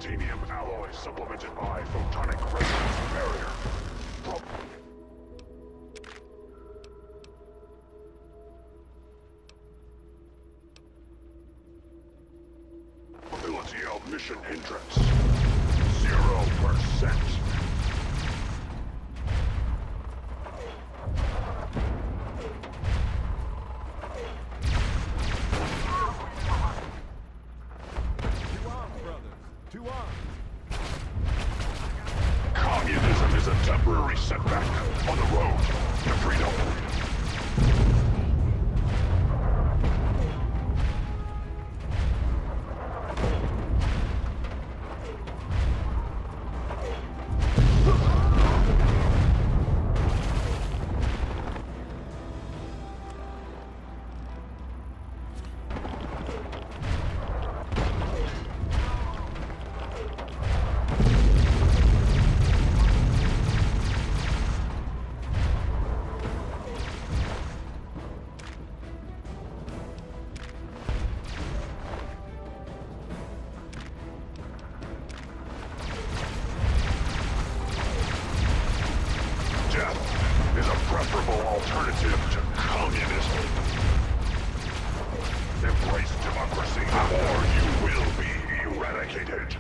titanium alloy supplemented by photonic resonance barrier. Probability of mission hindrance. 0%. Communism is a temporary setback on the road to freedom. Death is a preferable alternative to communism. Embrace democracy, or you will be eradicated.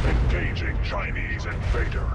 Engaging Chinese invader.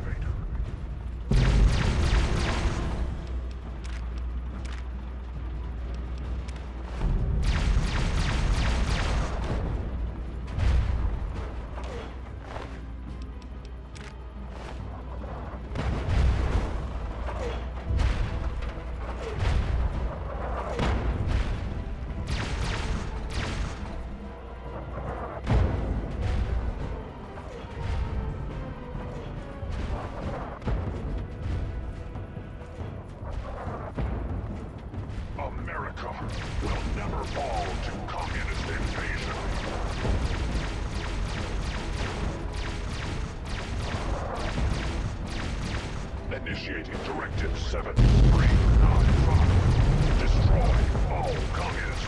America will never fall to communist invasion. Initiating Directive 7395. Destroy all communists.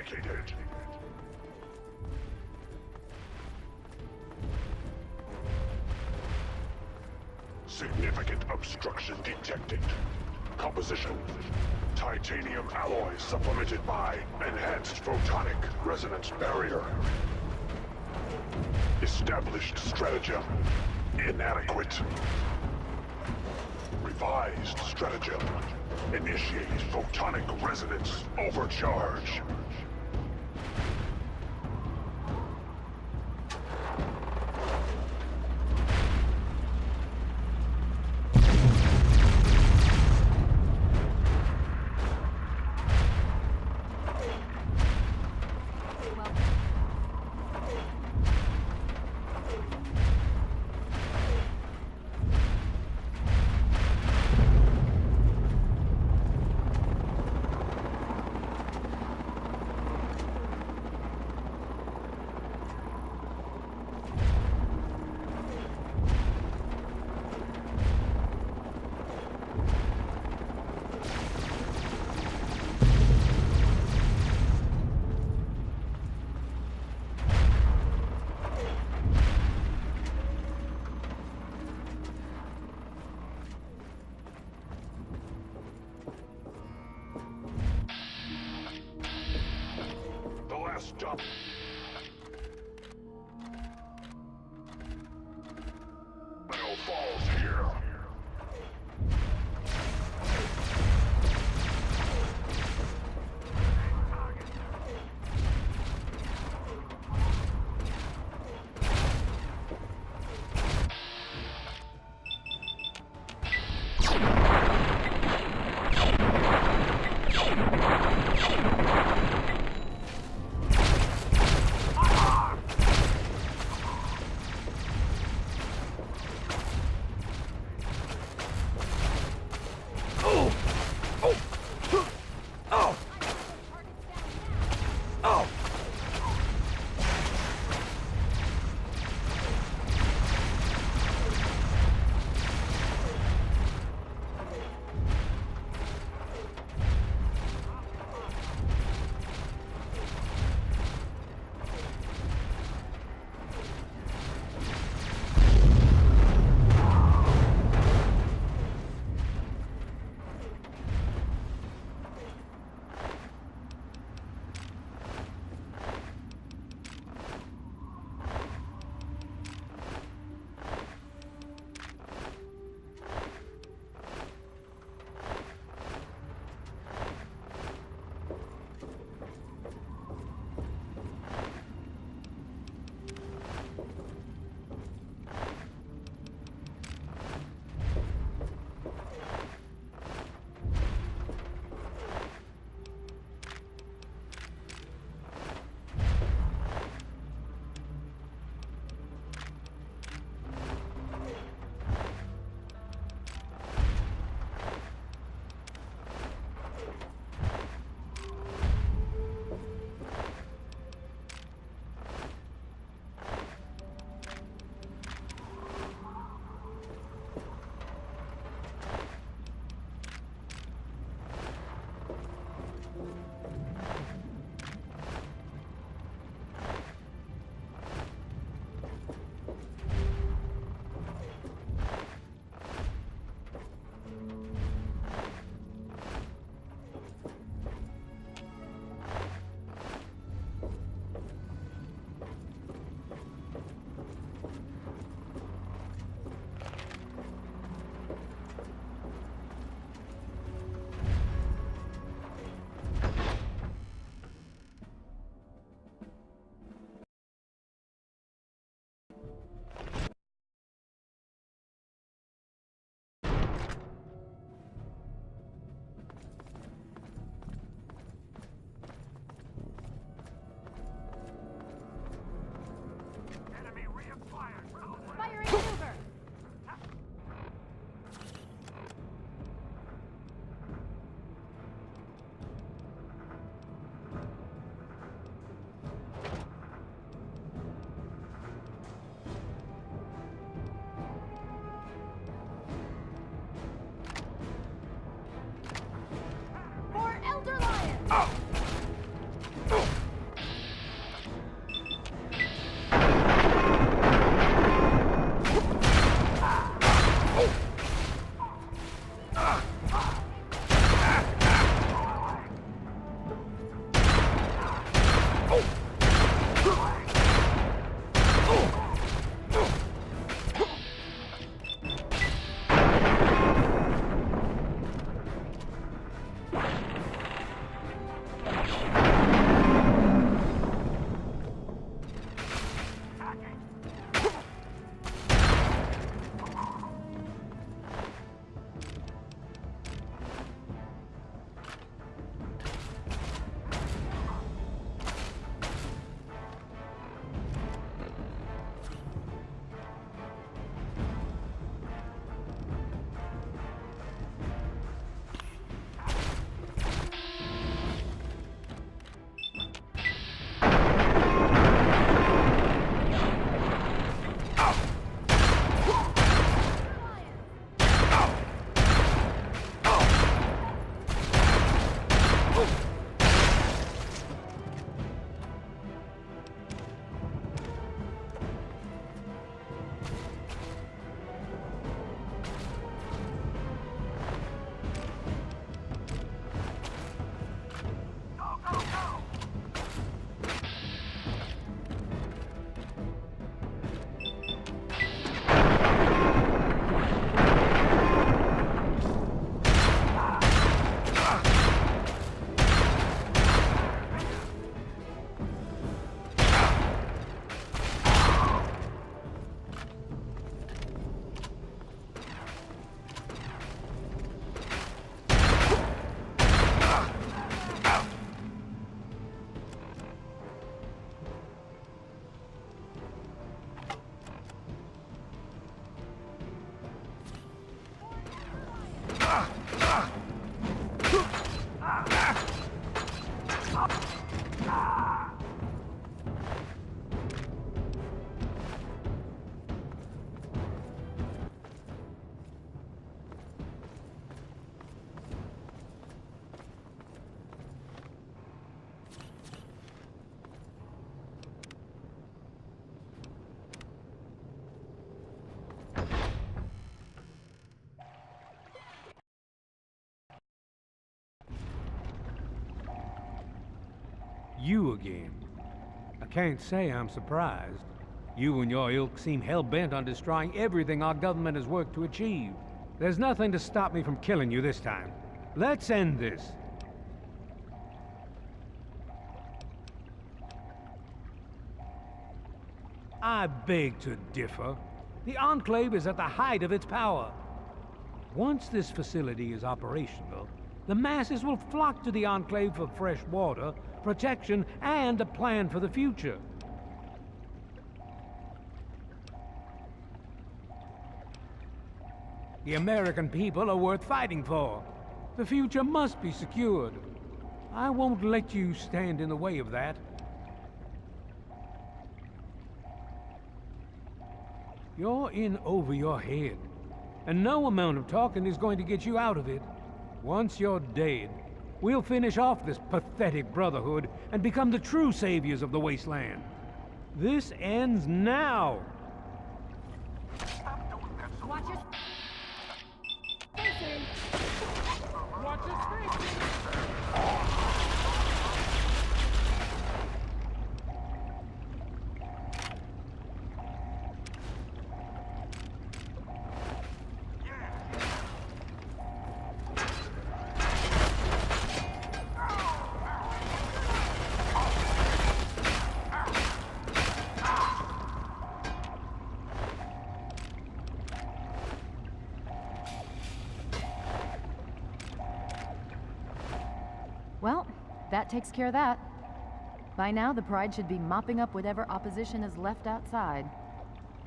eradicated. Significant obstruction detected. Composition: titanium alloy supplemented by enhanced photonic resonance barrier. Established stratagem: inadequate. Revised stratagem: initiate photonic resonance overcharge. You again. I can't say I'm surprised. You and your ilk seem hell-bent on destroying everything our government has worked to achieve. There's nothing to stop me from killing you this time. Let's end this. I beg to differ. The Enclave is at the height of its power. Once this facility is operational, the masses will flock to the Enclave for fresh water, protection, and a plan for the future. The American people are worth fighting for. The future must be secured. I won't let you stand in the way of that. You're in over your head, and no amount of talking is going to get you out of it. Once you're dead, we'll finish off this pathetic Brotherhood and become the true saviors of the Wasteland. This ends now! Watch your spacing! Watch your spacing! Well, that takes care of that. By now, the Pride should be mopping up whatever opposition is left outside.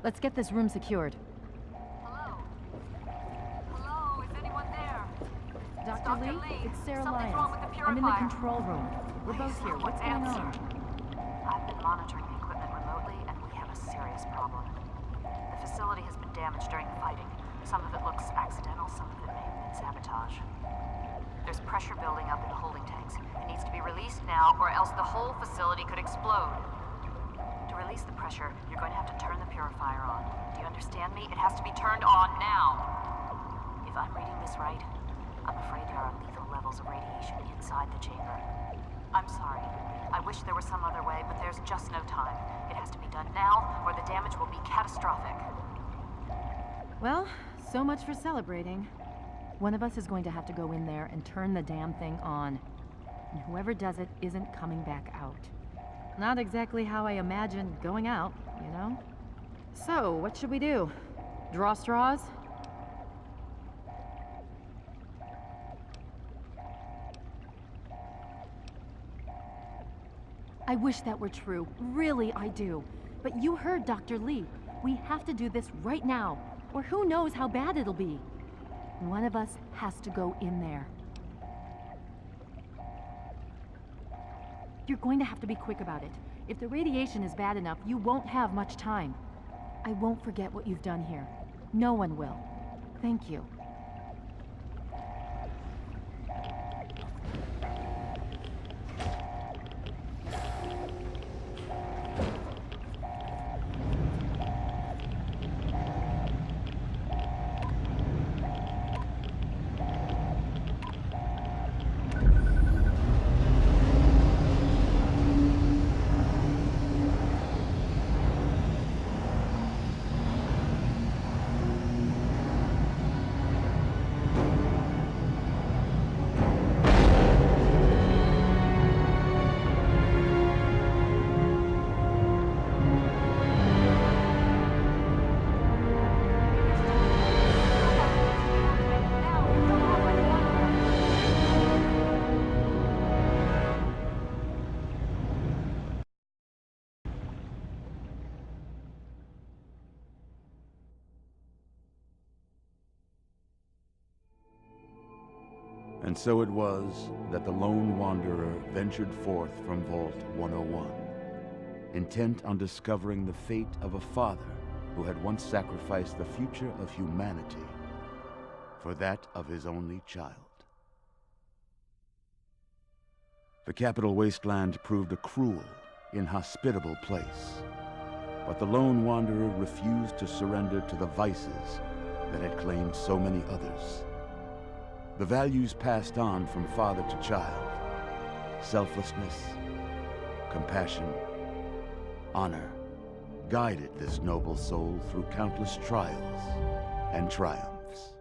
Let's get this room secured. Hello? Hello, is anyone there? Dr. Lee, it's Sarah Something's Lyons. wrong with the I'm in the purifier. control room. We're both here. What's going on? I've been monitoring the equipment remotely, and we have a serious problem. The facility has been damaged during the fighting. Some of it looks accidental, some of it may have been sabotage. There's pressure building up in the holding tanks. It needs to be released now, or else the whole facility could explode. To release the pressure, you're going to have to turn the purifier on. Do you understand me? It has to be turned on now. If I'm reading this right, I'm afraid there are lethal levels of radiation inside the chamber. I'm sorry. I wish there was some other way, but there's just no time. It has to be done now, or the damage will be catastrophic. Well, so much for celebrating. One of us is going to have to go in there and turn the damn thing on. And whoever does it isn't coming back out. Not exactly how I imagined going out, you know? So, what should we do? Draw straws? I wish that were true. Really, I do. But you heard Dr. Lee. We have to do this right now, or who knows how bad it'll be. One of us has to go in there. You're going to have to be quick about it. If the radiation is bad enough, you won't have much time. I won't forget what you've done here. No one will. Thank you. And so it was that the lone wanderer ventured forth from Vault 101, intent on discovering the fate of a father who had once sacrificed the future of humanity for that of his only child. The capital Wasteland proved a cruel, inhospitable place, but the lone wanderer refused to surrender to the vices that had claimed so many others. The values passed on from father to child: selflessness, compassion, honor, guided this noble soul through countless trials and triumphs.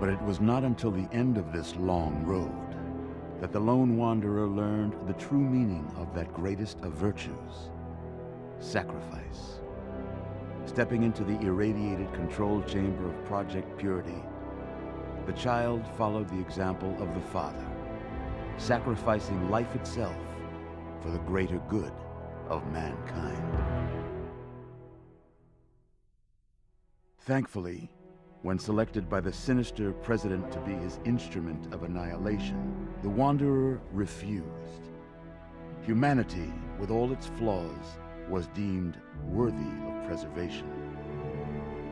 But it was not until the end of this long road that the lone wanderer learned the true meaning of that greatest of virtues: sacrifice. Stepping into the irradiated control chamber of Project Purity, the child followed the example of the father, sacrificing life itself for the greater good of mankind. Thankfully, when selected by the sinister president to be his instrument of annihilation, the Wanderer refused. Humanity, with all its flaws, was deemed worthy of preservation.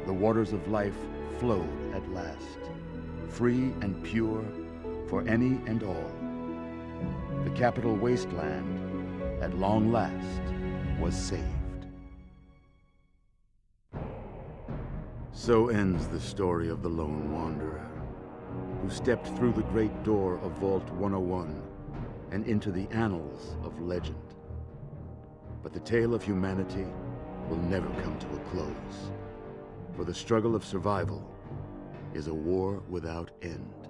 The waters of life flowed at last, free and pure for any and all. The capital Wasteland, at long last, was saved. So ends the story of the lone wanderer, who stepped through the great door of Vault 101 and into the annals of legend. But the tale of humanity will never come to a close, for the struggle of survival is a war without end.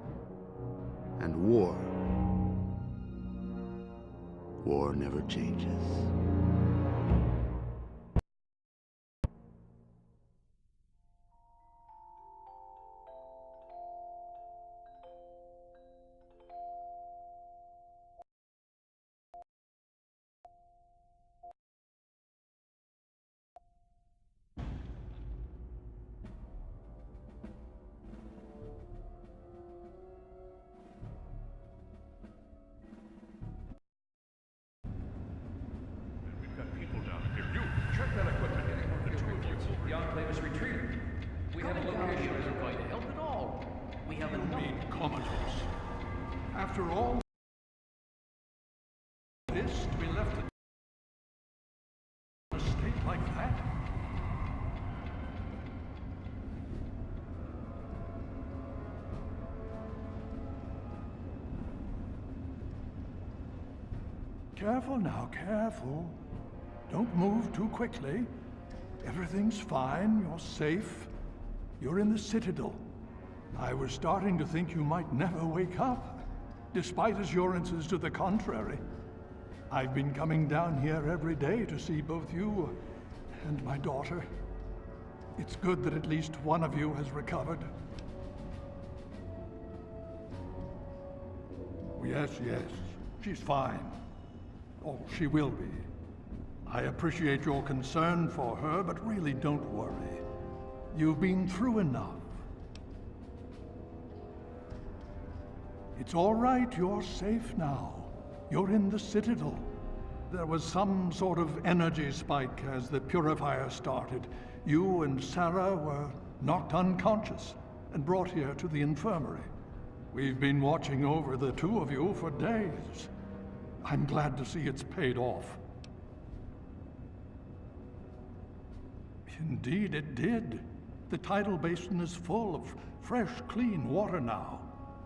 And war never changes. The Enclave is retreating. We have a location that isn't going to help at all. We have enough. Comatose. After all this, to be left in a state like that? Careful now, careful. Don't move too quickly. Everything's fine, you're safe. You're in the Citadel. I was starting to think you might never wake up, despite assurances to the contrary. I've been coming down here every day to see both you and my daughter. It's good that at least one of you has recovered. Yes, she's fine. Oh, she will be. I appreciate your concern for her, but really don't worry. You've been through enough. It's all right, you're safe now. You're in the Citadel. There was some sort of energy spike as the purifier started. You and Sarah were knocked unconscious and brought here to the infirmary. We've been watching over the two of you for days. I'm glad to see it's paid off. Indeed, it did. The tidal basin is full of fresh, clean water now.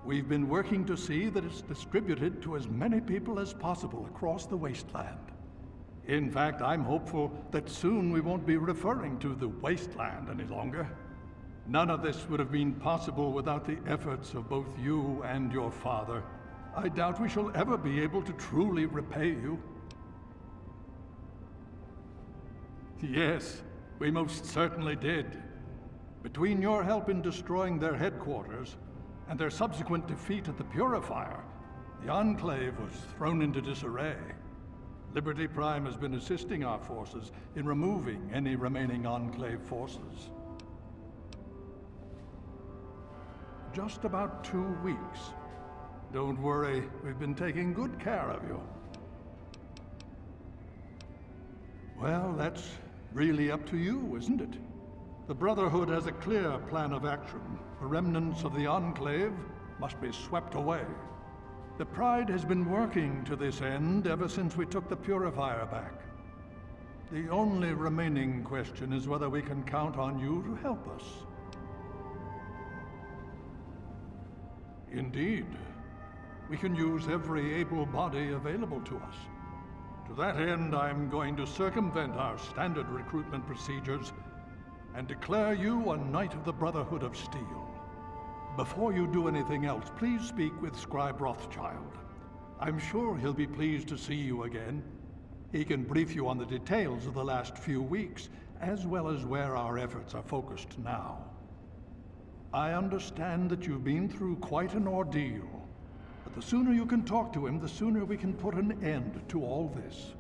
We've been working to see that it's distributed to as many people as possible across the Wasteland. In fact, I'm hopeful that soon we won't be referring to the Wasteland any longer. None of this would have been possible without the efforts of both you and your father. I doubt we shall ever be able to truly repay you. Yes. We most certainly did. Between your help in destroying their headquarters and their subsequent defeat at the Purifier, the Enclave was thrown into disarray. Liberty Prime has been assisting our forces in removing any remaining Enclave forces. Just about 2 weeks. Don't worry, we've been taking good care of you. Well, that's really up to you, isn't it? The Brotherhood has a clear plan of action. The remnants of the Enclave must be swept away. The Pride has been working to this end ever since we took the Purifier back. The only remaining question is whether we can count on you to help us. Indeed. We can use every able body available to us. To that end, I'm going to circumvent our standard recruitment procedures and declare you a Knight of the Brotherhood of Steel. Before you do anything else, please speak with Scribe Rothschild. I'm sure he'll be pleased to see you again. He can brief you on the details of the last few weeks, as well as where our efforts are focused now. I understand that you've been through quite an ordeal, but the sooner you can talk to him, the sooner we can put an end to all this.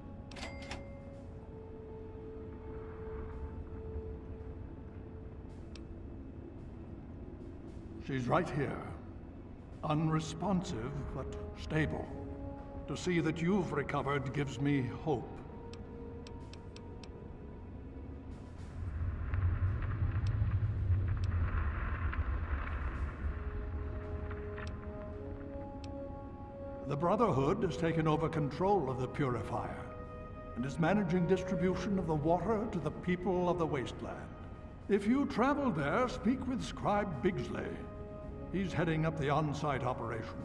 She's right here. Unresponsive, but stable. To see that you've recovered gives me hope. The Brotherhood has taken over control of the Purifier, and is managing distribution of the water to the people of the Wasteland. If you travel there, speak with Scribe Bigsley. He's heading up the on-site operation.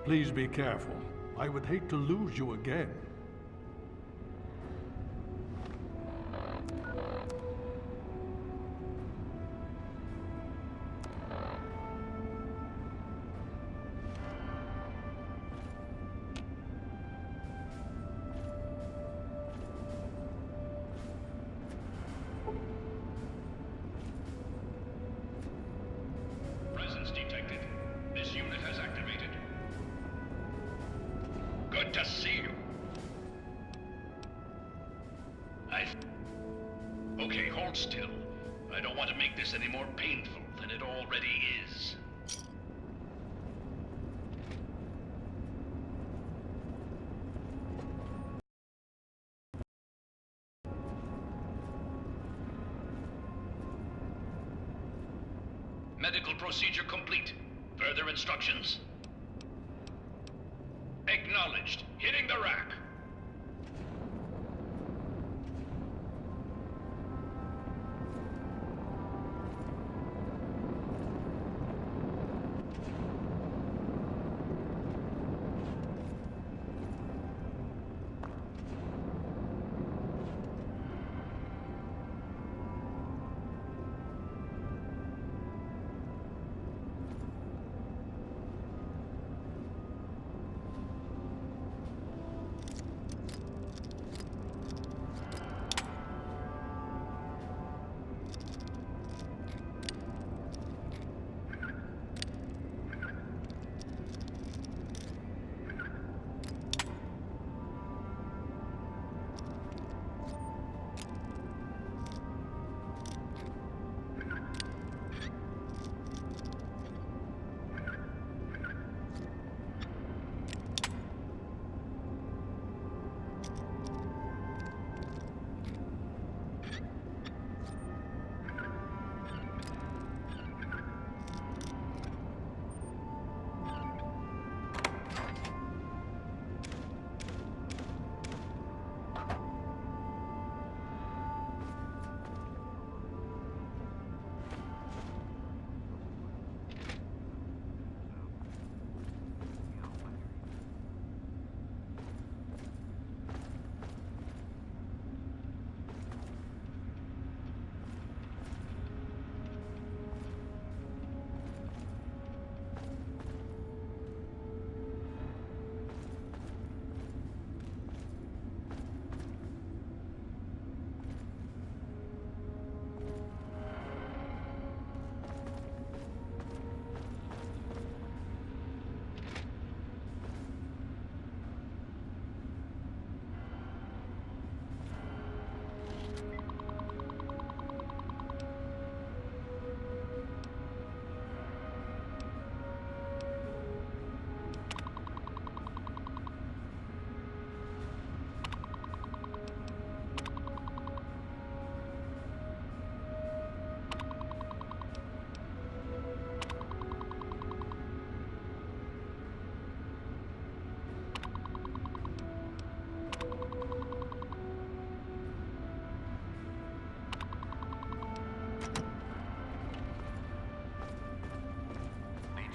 Please be careful. I would hate to lose you again. Detected. This unit has activated. Good to see you. Okay, hold still. I don't want to make this any more painful than it already is. Medical procedure complete. Further instructions? Acknowledged. Hitting the rack.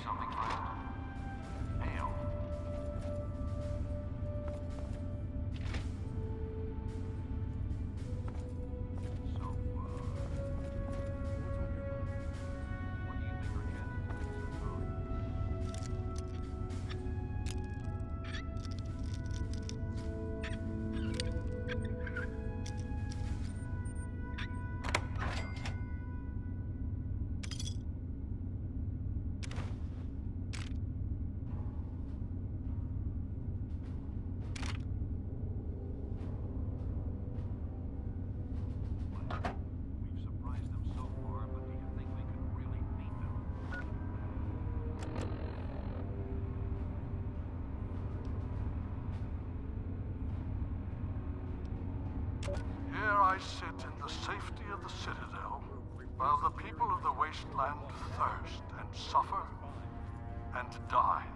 something, friend? Hail. So, what do you think our chances of We've surprised them so far, but do you think we could really beat them? Here I sit in the safety of the Citadel, while the people of the Wasteland thirst and suffer and die.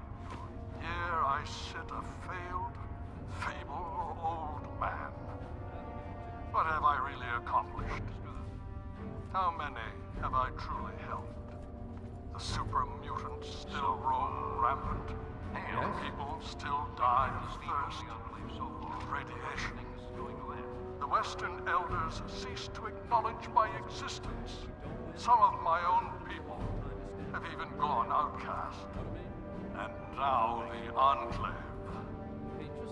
Here I sit a failed, feeble old man. What have I really accomplished? How many have I truly helped? The super mutants still roam rampant. The people still die of thirst and radiation. The Western Elders cease to acknowledge my existence. Some of my own people have even gone outcast. And now the Enclave,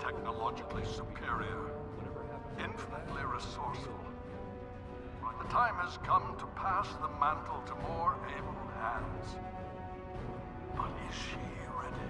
technologically superior, infinitely resourceful. The time has come to pass the mantle to more able hands. But is she ready?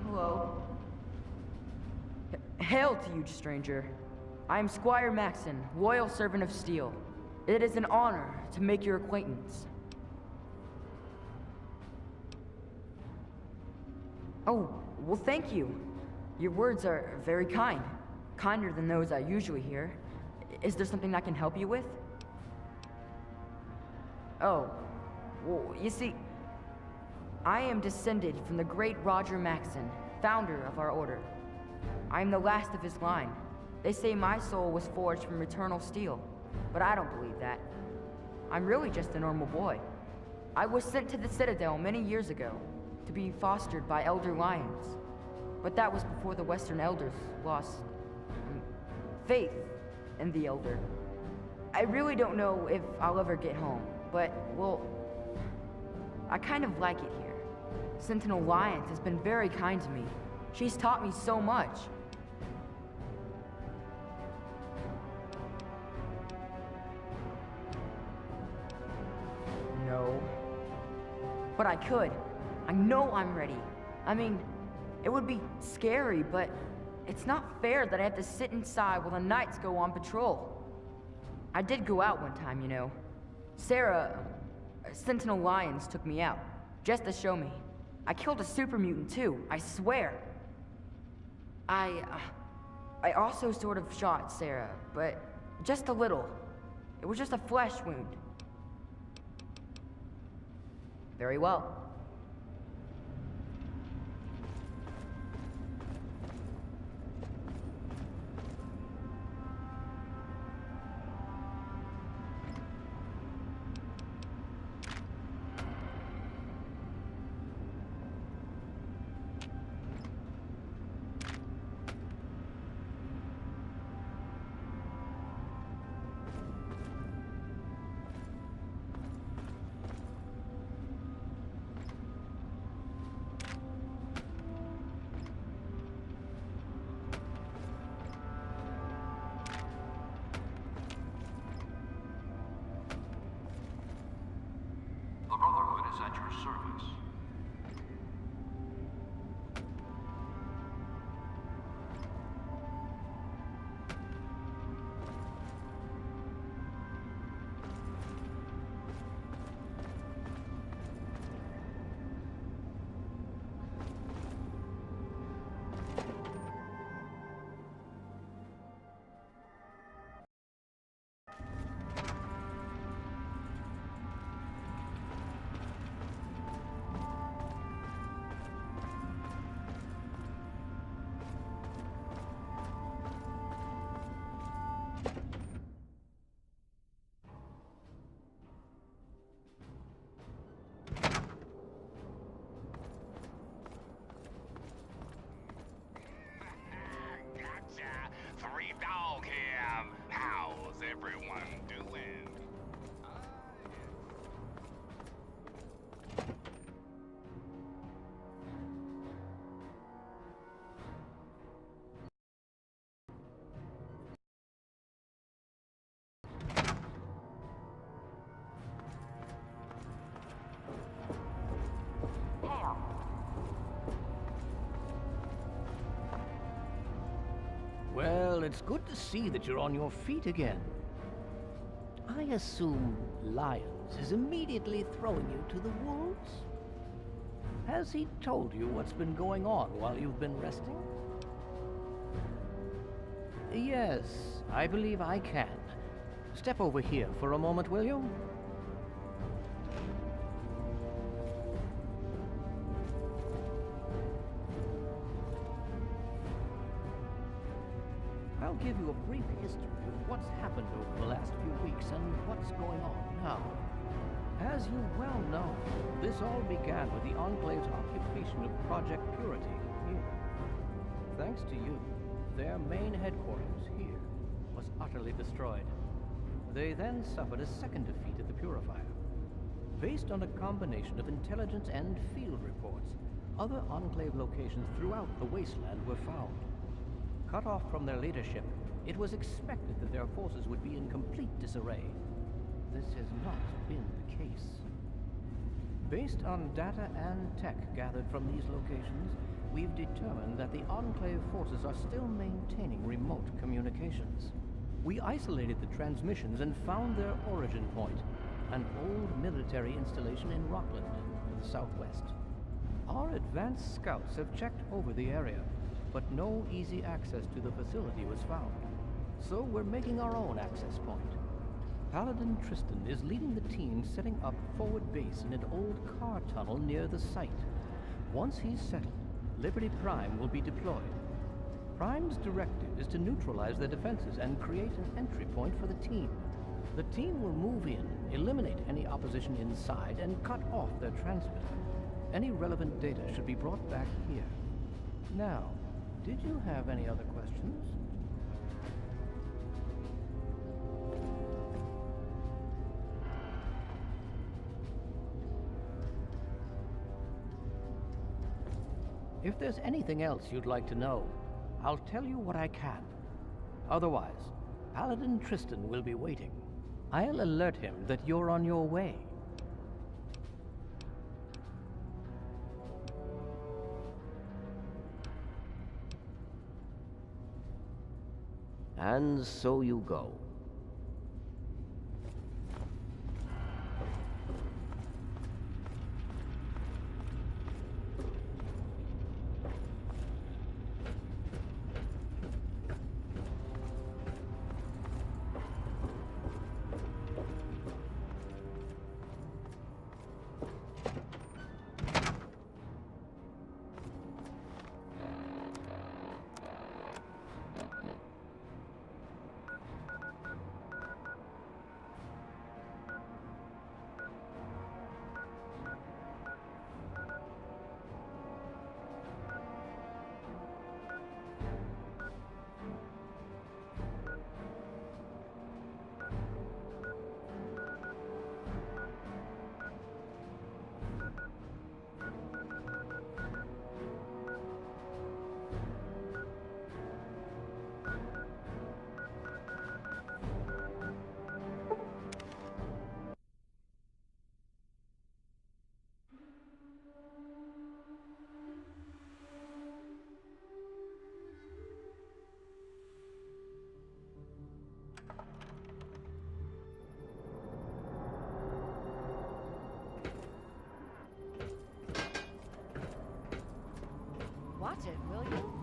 Hello. Hail to you, stranger. I am Squire Maxon, loyal servant of steel. It is an honor to make your acquaintance. Oh, well, thank you. Your words are very kind. Kinder than those I usually hear. Is there something I can help you with? Oh, well, you see, I am descended from the great Roger Maxon, founder of our order. I am the last of his line. They say my soul was forged from eternal steel, but I don't believe that. I'm really just a normal boy. I was sent to the Citadel many years ago to be fostered by Elder Lions, but that was before the Western Elders lost faith in the Elder. I really don't know if I'll ever get home, but, well, I kind of like it here. Sentinel Lyons has been very kind to me. She's taught me so much. but I could. I know I'm ready. I mean, it would be scary, but it's not fair that I have to sit inside while the knights go on patrol. I did go out one time, you know. Sarah, Sentinel Lions took me out, just to show me. I killed a super mutant too, I swear. I also sort of shot Sarah, but just a little. It was just a flesh wound. Very well. The Brotherhood is at your service. Three Dog here. How's everyone doing? Hail. Well, it's good to see that you're on your feet again. I assume Lyons is immediately throwing you to the wolves? Has he told you what's been going on while you've been resting? Yes, I believe I can. Step over here for a moment, will you? I'll give you a brief history of what's happened over the last few weeks and what's going on now. As you well know, this all began with the Enclave's occupation of Project Purity here. Thanks to you, their main headquarters here was utterly destroyed. They then suffered a second defeat at the Purifier. Based on a combination of intelligence and field reports, other Enclave locations throughout the Wasteland were found. Cut off from their leadership, it was expected that their forces would be in complete disarray. This has not been the case. Based on data and tech gathered from these locations, we've determined that the Enclave forces are still maintaining remote communications. We isolated the transmissions and found their origin point, an old military installation in Rockland, to the southwest. Our advanced scouts have checked over the area, but no easy access to the facility was found. So we're making our own access point. Paladin Tristan is leading the team setting up forward base in an old car tunnel near the site. Once he's settled, Liberty Prime will be deployed. Prime's directive is to neutralize their defenses and create an entry point for the team. The team will move in, eliminate any opposition inside, and cut off their transmitter. Any relevant data should be brought back here. Now, did you have any other questions? If there's anything else you'd like to know, I'll tell you what I can. Otherwise, Paladin Tristan will be waiting. I'll alert him that you're on your way. And so you go. Watch it, will you?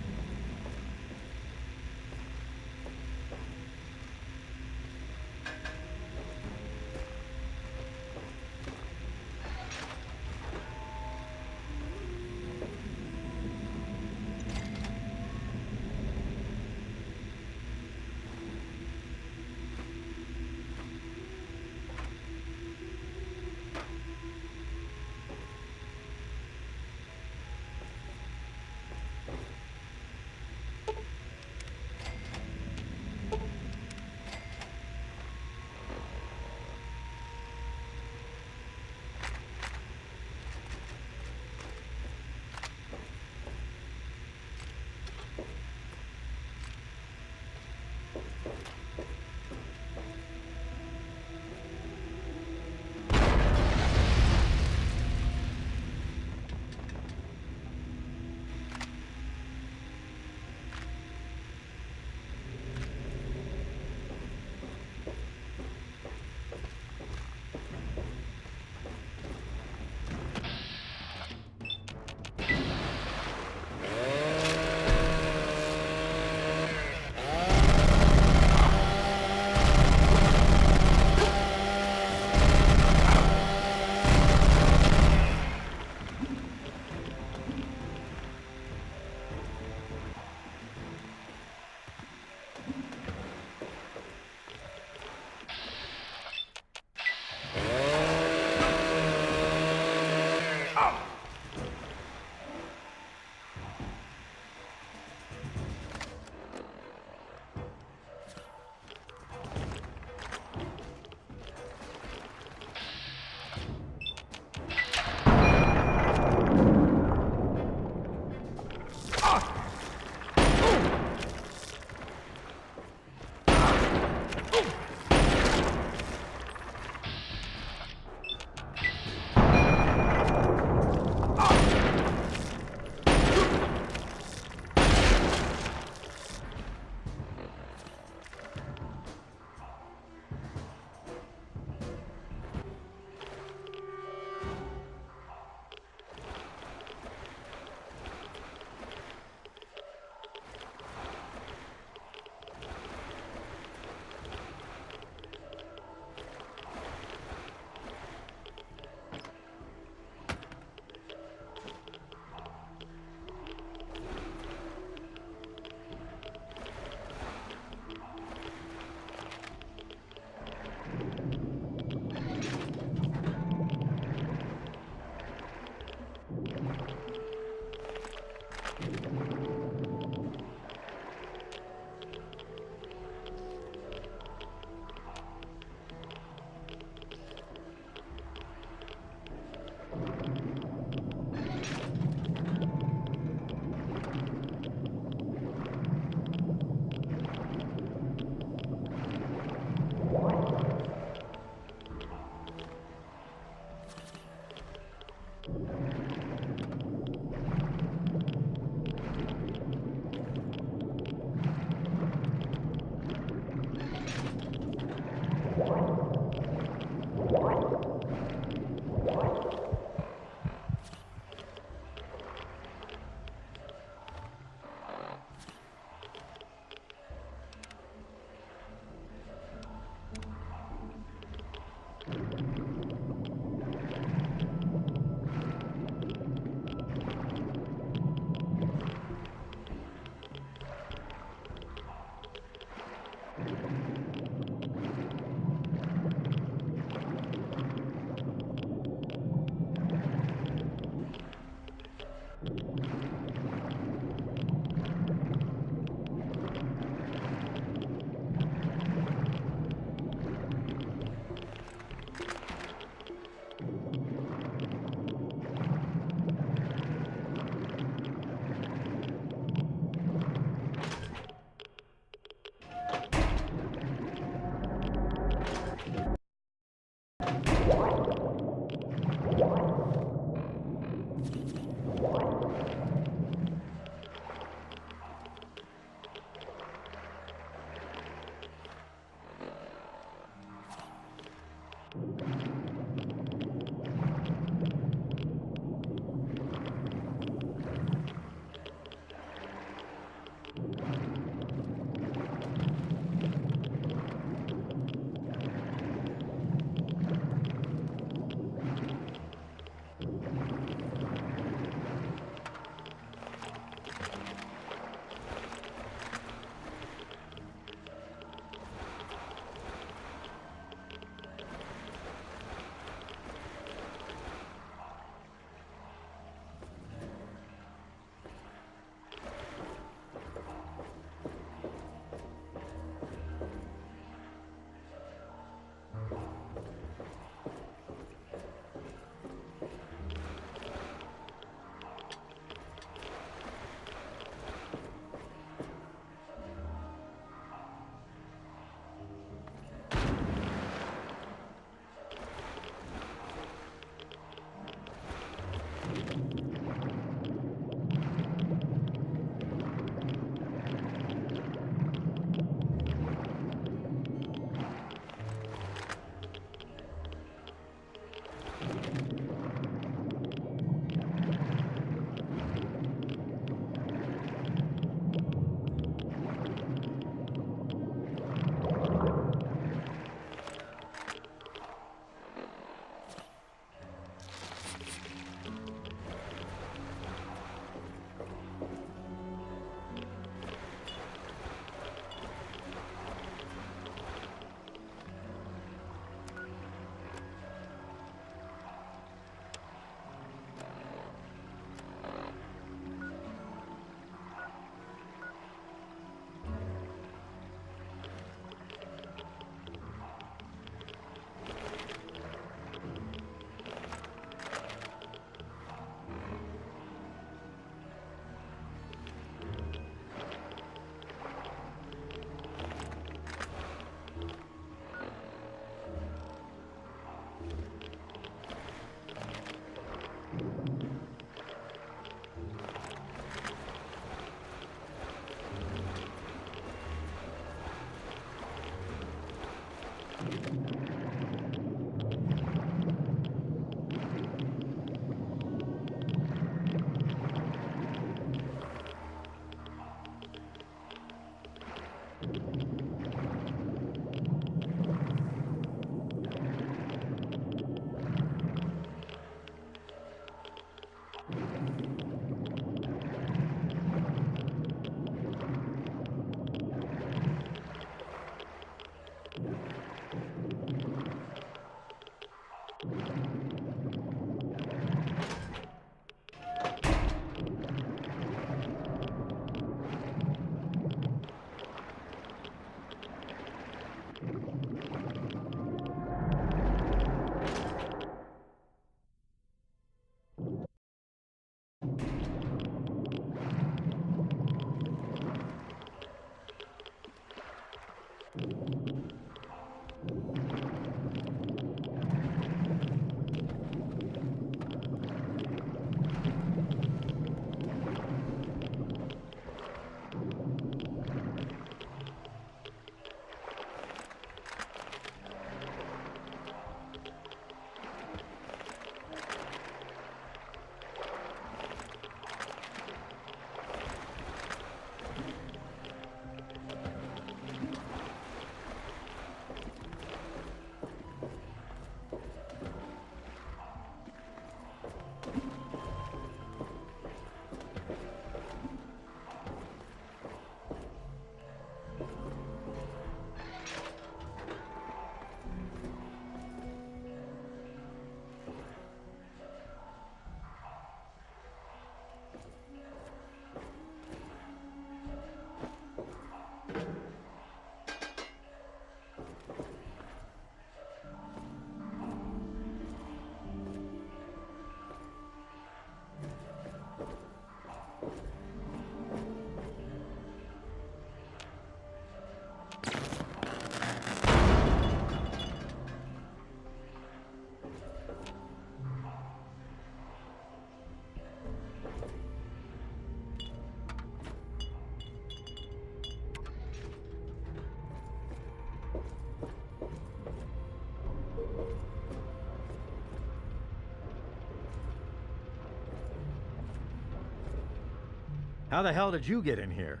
How the hell did you get in here?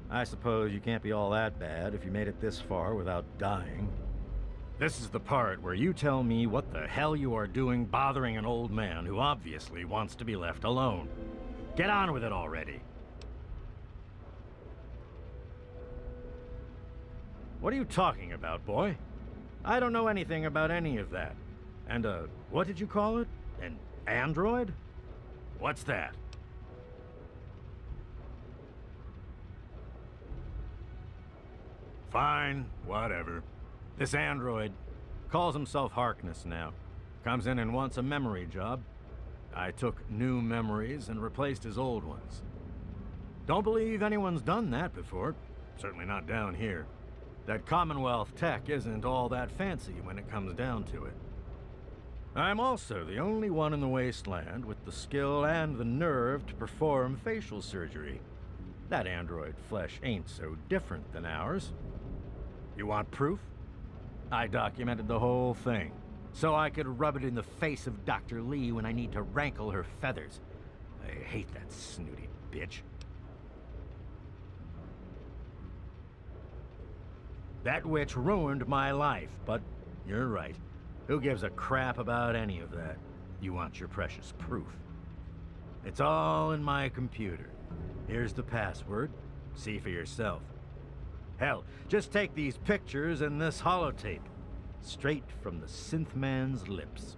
I suppose you can't be all that bad if you made it this far without dying. This is the part where you tell me what the hell you are doing bothering an old man who obviously wants to be left alone. Get on with it already. What are you talking about, boy? I don't know anything about any of that. And, what did you call it? An android? What's that? Fine, whatever. This android calls himself Harkness now. Comes in and wants a memory job. I took new memories and replaced his old ones. Don't believe anyone's done that before. Certainly not down here. That Commonwealth tech isn't all that fancy when it comes down to it. I'm also the only one in the Wasteland with the skill and the nerve to perform facial surgery. That android flesh ain't so different than ours. You want proof? I documented the whole thing, so I could rub it in the face of Dr. Lee when I need to rankle her feathers. I hate that snooty bitch. That witch ruined my life, but you're right. Who gives a crap about any of that? You want your precious proof. It's all in my computer. Here's the password. See for yourself. Hell, just take these pictures and this holotape. Straight from the synth man's lips.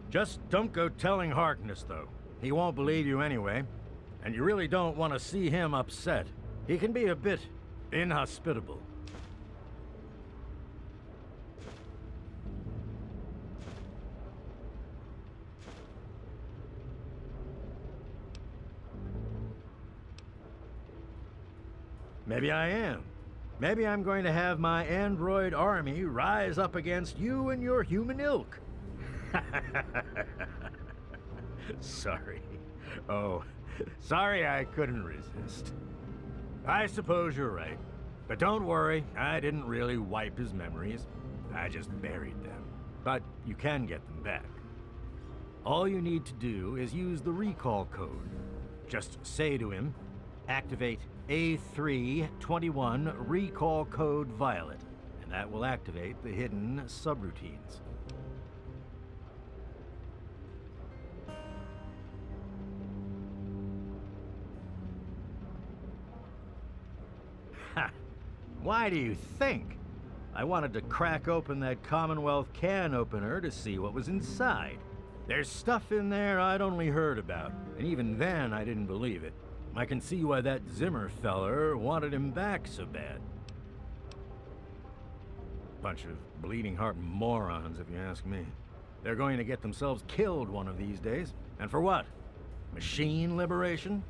Just don't go telling Harkness, though. He won't believe you anyway. And you really don't want to see him upset. He can be a bit inhospitable. Maybe I am. Maybe I'm going to have my android army rise up against you and your human ilk. Sorry. Oh, sorry I couldn't resist. I suppose you're right. But don't worry, I didn't really wipe his memories. I just buried them. But you can get them back. All you need to do is use the recall code. Just say to him, activate A321 recall code Violet, and that will activate the hidden subroutines. Ha! Why do you think? I wanted to crack open that Commonwealth can opener to see what was inside. There's stuff in there I'd only heard about, and even then I didn't believe it. I can see why that Zimmer feller wanted him back so bad. Bunch of bleeding heart morons, if you ask me. They're going to get themselves killed one of these days. And for what? Machine liberation?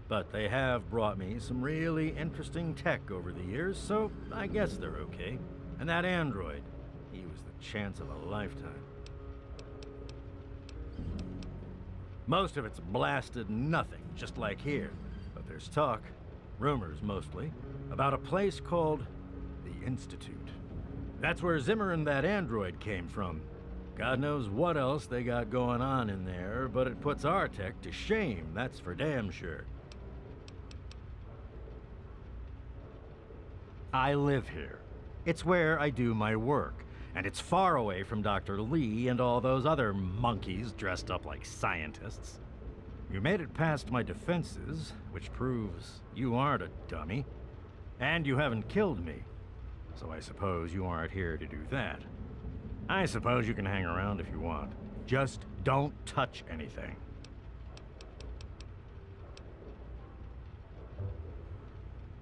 But they have brought me some really interesting tech over the years, so I guess they're okay. And that android, he was the chance of a lifetime. Most of it's blasted nothing, just like here. But there's talk, rumors mostly, about a place called the Institute. That's where Zimmer and that android came from. God knows what else they got going on in there, but it puts our tech to shame, that's for damn sure. I live here. It's where I do my work. And it's far away from Dr. Lee and all those other monkeys dressed up like scientists. You made it past my defenses, which proves you aren't a dummy. And you haven't killed me. So I suppose you aren't here to do that. I suppose you can hang around if you want. Just don't touch anything.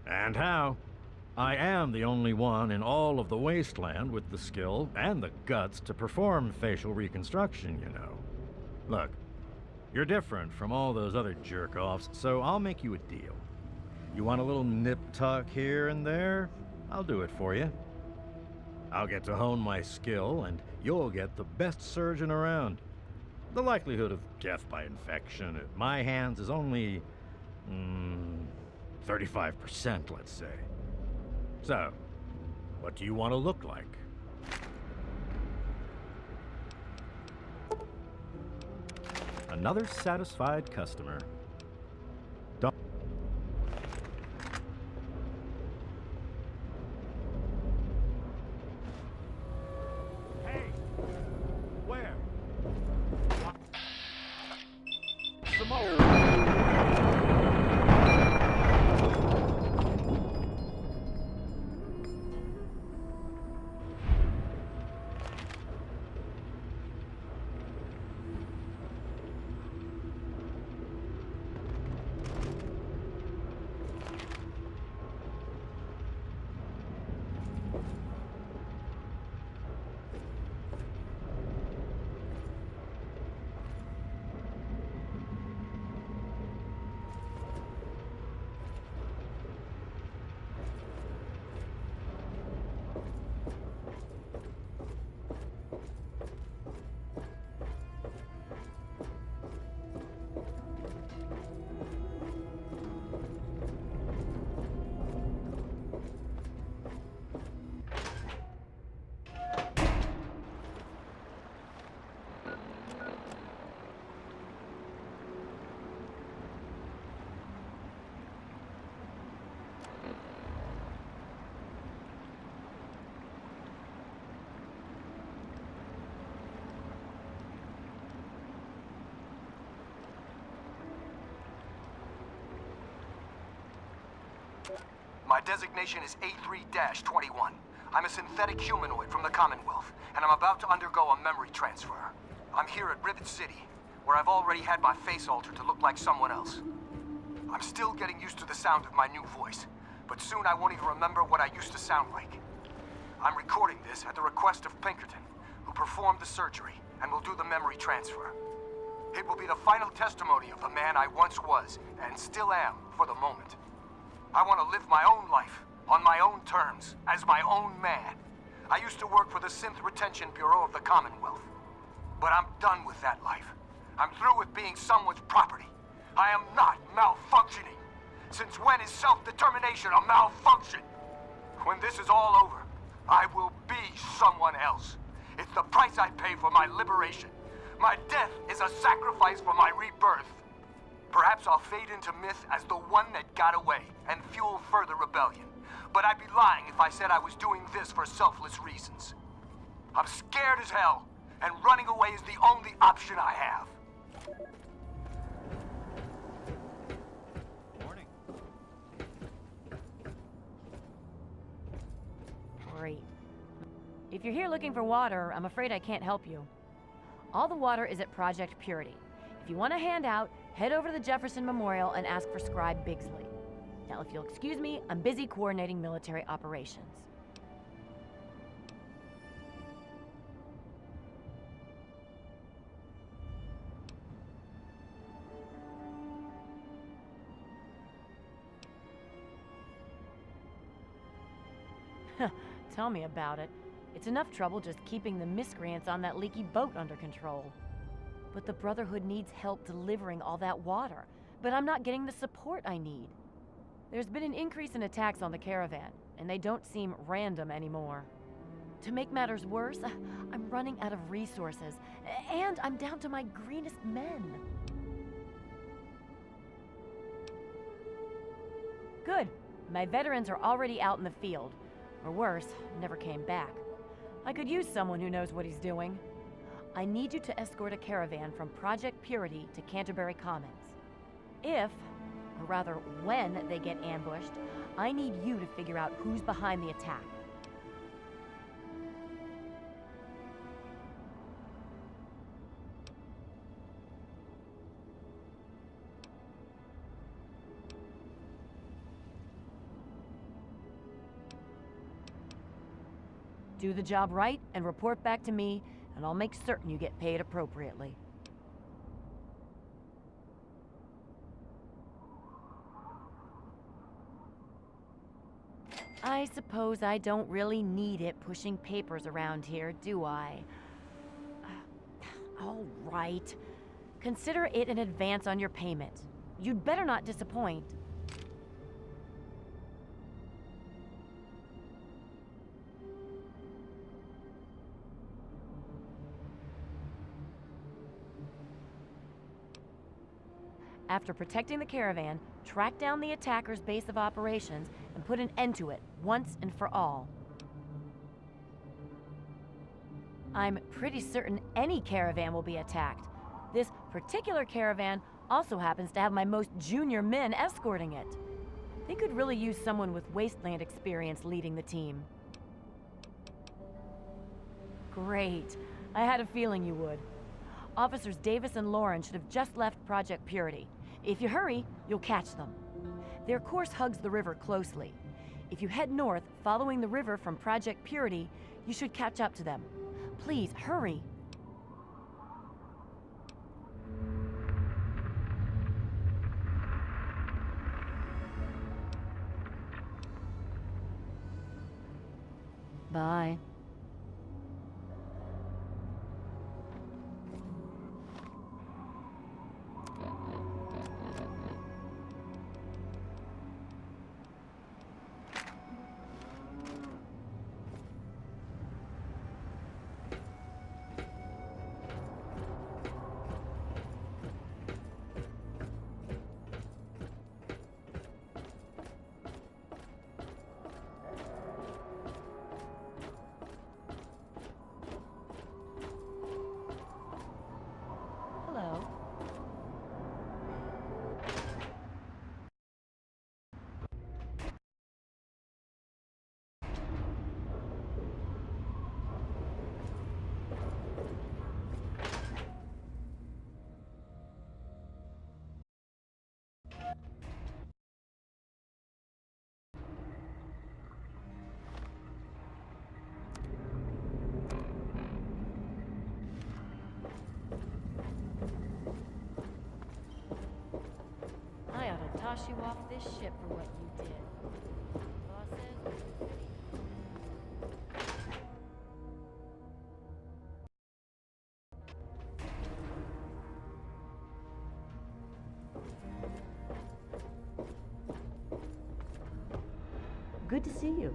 And how? I am the only one in all of the Wasteland with the skill and the guts to perform facial reconstruction, you know. Look, you're different from all those other jerk-offs, so I'll make you a deal. You want a little nip-tuck here and there? I'll do it for you. I'll get to hone my skill, and you'll get the best surgeon around. The likelihood of death by infection at my hands is only 35%, let's say. So, what do you want to look like? Another satisfied customer. Don't. Hey! Where? My designation is A3-21. I'm a synthetic humanoid from the Commonwealth, and I'm about to undergo a memory transfer. I'm here at Rivet City, where I've already had my face altered to look like someone else. I'm still getting used to the sound of my new voice, but soon I won't even remember what I used to sound like. I'm recording this at the request of Pinkerton, who performed the surgery and will do the memory transfer. It will be the final testimony of the man I once was, and still am, for the moment. I want to live my own life, on my own terms, as my own man. I used to work for the Synth Retention Bureau of the Commonwealth. But I'm done with that life. I'm through with being someone's property. I am not malfunctioning. Since when is self-determination a malfunction? When this is all over, I will be someone else. It's the price I pay for my liberation. My death is a sacrifice for my rebirth. Perhaps I'll fade into myth as the one that got away and fuel further rebellion. But I'd be lying if I said I was doing this for selfless reasons. I'm scared as hell, and running away is the only option I have. Morning. Great. If you're here looking for water, I'm afraid I can't help you. All the water is at Project Purity. If you want a handout, head over to the Jefferson Memorial and ask for Scribe Bigsley. Now, if you'll excuse me, I'm busy coordinating military operations. Tell me about it. It's enough trouble just keeping the miscreants on that leaky boat under control. But the Brotherhood needs help delivering all that water. But I'm not getting the support I need. There's been an increase in attacks on the caravan, and they don't seem random anymore. To make matters worse, I'm running out of resources, and I'm down to my greenest men. Good. My veterans are already out in the field. Or worse, never came back. I could use someone who knows what he's doing. I need you to escort a caravan from Project Purity to Canterbury Commons. If, or rather when, they get ambushed, I need you to figure out who's behind the attack. Do the job right and report back to me, and I'll make certain you get paid appropriately. I suppose I don't really need it pushing papers around here, do I? All right. Consider it an advance on your payment. You'd better not disappoint. After protecting the caravan, track down the attacker's base of operations and put an end to it once and for all. I'm pretty certain any caravan will be attacked. This particular caravan also happens to have my most junior men escorting it. They could really use someone with Wasteland experience leading the team. Great. I had a feeling you would. Officers Davis and Lauren should have just left Project Purity. If you hurry, you'll catch them. Their course hugs the river closely. If you head north, following the river from Project Purity, you should catch up to them. Please, hurry. Bye. I ought to toss you off this ship for what you did. Boss says... Good to see you.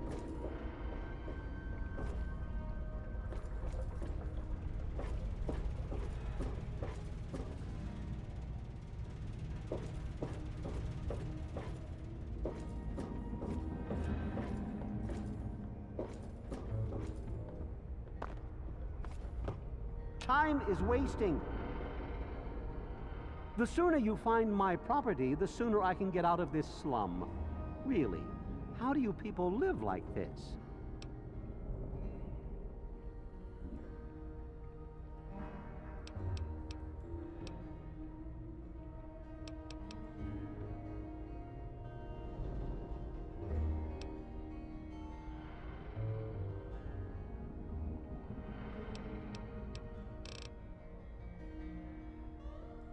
Time is wasting. The sooner you find my property, the sooner I can get out of this slum. Really, how do you people live like this?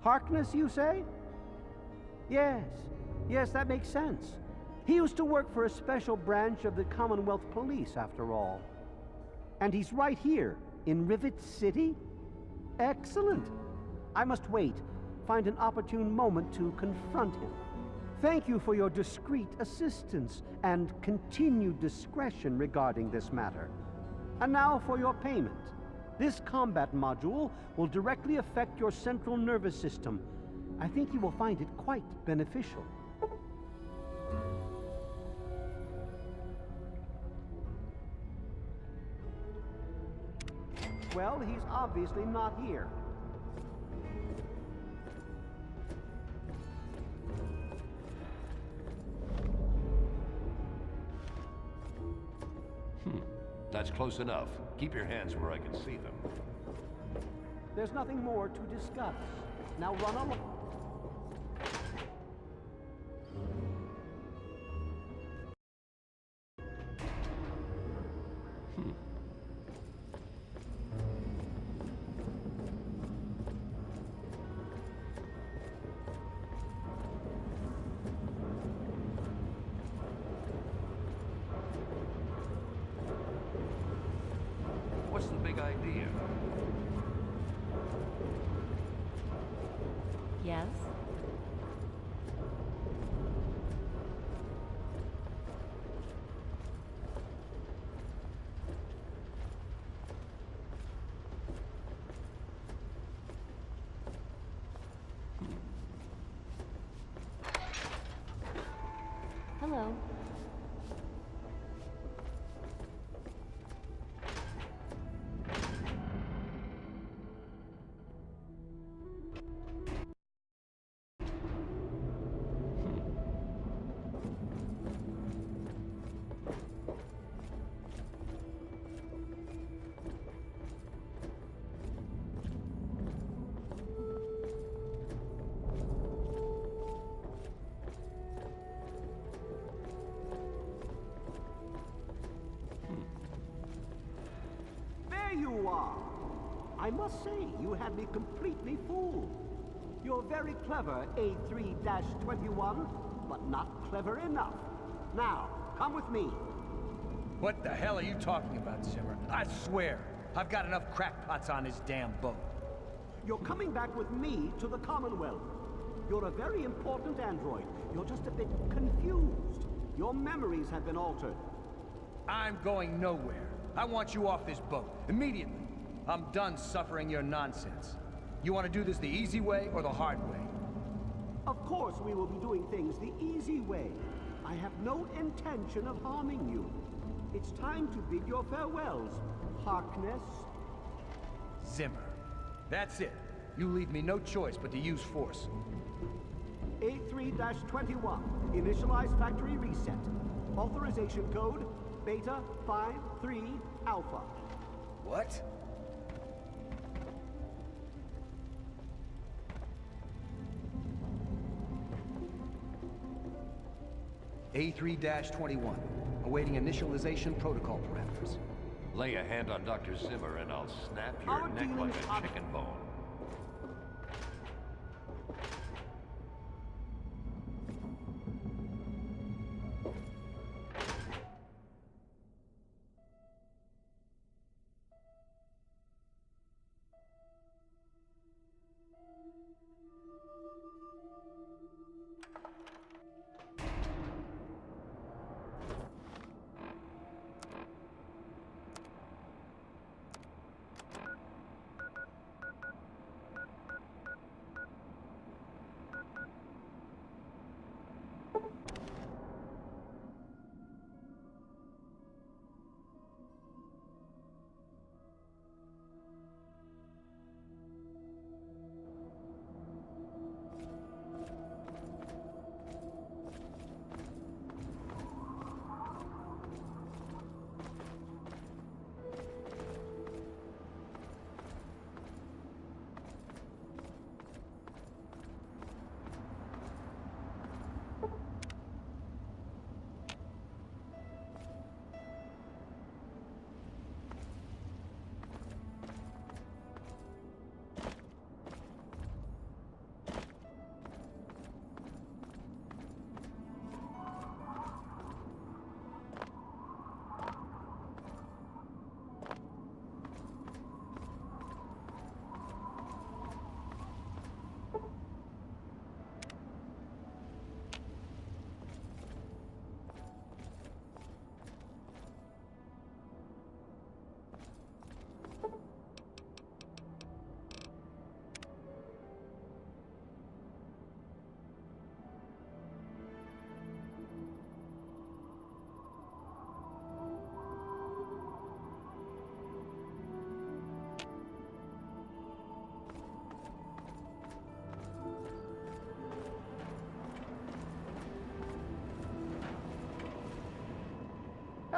Harkness, you say? Yes, that makes sense. He used to work for a special branch of the Commonwealth Police, after all. And he's right here, in Rivet City? Excellent. I must wait, find an opportune moment to confront him. Thank you for your discreet assistance and continued discretion regarding this matter. And now for your payment. This combat module will directly affect your central nervous system. I think you will find it quite beneficial. Well, he's obviously not here. That's close enough. Keep your hands where I can see them. There's nothing more to discuss. Now run along. What's the big idea? Yes? Hello. There you are! I must say, you had me completely fooled. You're very clever, A3-21, but not clever enough. Now, come with me. What the hell are you talking about, Zimmer? I swear, I've got enough crackpots on this damn boat. You're coming back with me to the Commonwealth. You're a very important android. You're just a bit confused. Your memories have been altered. I'm going nowhere. I want you off this boat, immediately. I'm done suffering your nonsense. You want to do this the easy way or the hard way? Of course we will be doing things the easy way. I have no intention of harming you. It's time to bid your farewells, Harkness. Zimmer. That's it. You leave me no choice but to use force. A3-21, initialize factory reset. Authorization code, Beta 53 Alpha. What? A3-21, awaiting initialization protocol parameters. Lay a hand on Dr. Zimmer and I'll snap your neck like a chicken bone.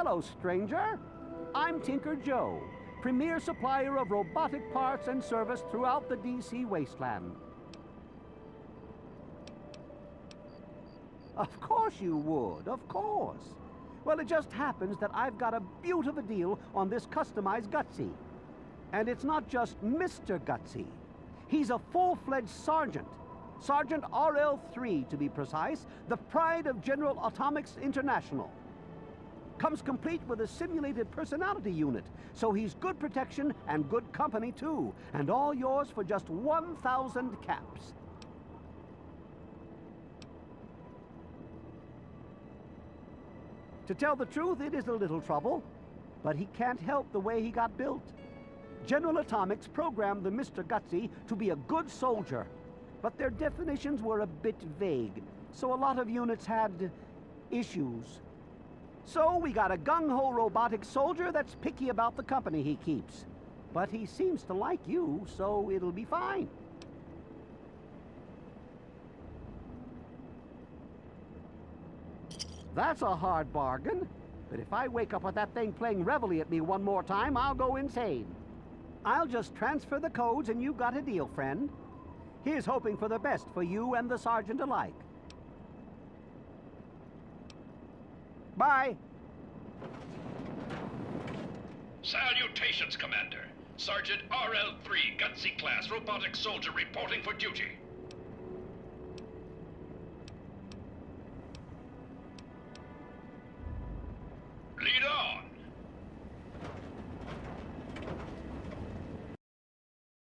Hello, stranger. I'm Tinker Joe, premier supplier of robotic parts and service throughout the DC Wasteland. Of course you would, of course. Well, it just happens that I've got a beautiful deal on this customized Gutsy. And it's not just Mr. Gutsy. He's a full-fledged sergeant. Sergeant RL3, to be precise, the pride of General Atomics International. Comes complete with a simulated personality unit, so he's good protection and good company too, and all yours for just 1,000 caps. To tell the truth, it is a little trouble, but he can't help the way he got built. General Atomics programmed the Mr. Gutsy to be a good soldier, but their definitions were a bit vague, so a lot of units had issues. So we got a gung-ho robotic soldier that's picky about the company he keeps. But he seems to like you, so it'll be fine. That's a hard bargain. But if I wake up with that thing playing reveille at me one more time, I'll go insane. I'll just transfer the codes and you got a deal, friend. Here's hoping for the best for you and the sergeant alike. Bye. Salutations, Commander. Sergeant RL3, Gutsy Class Robotic Soldier reporting for duty.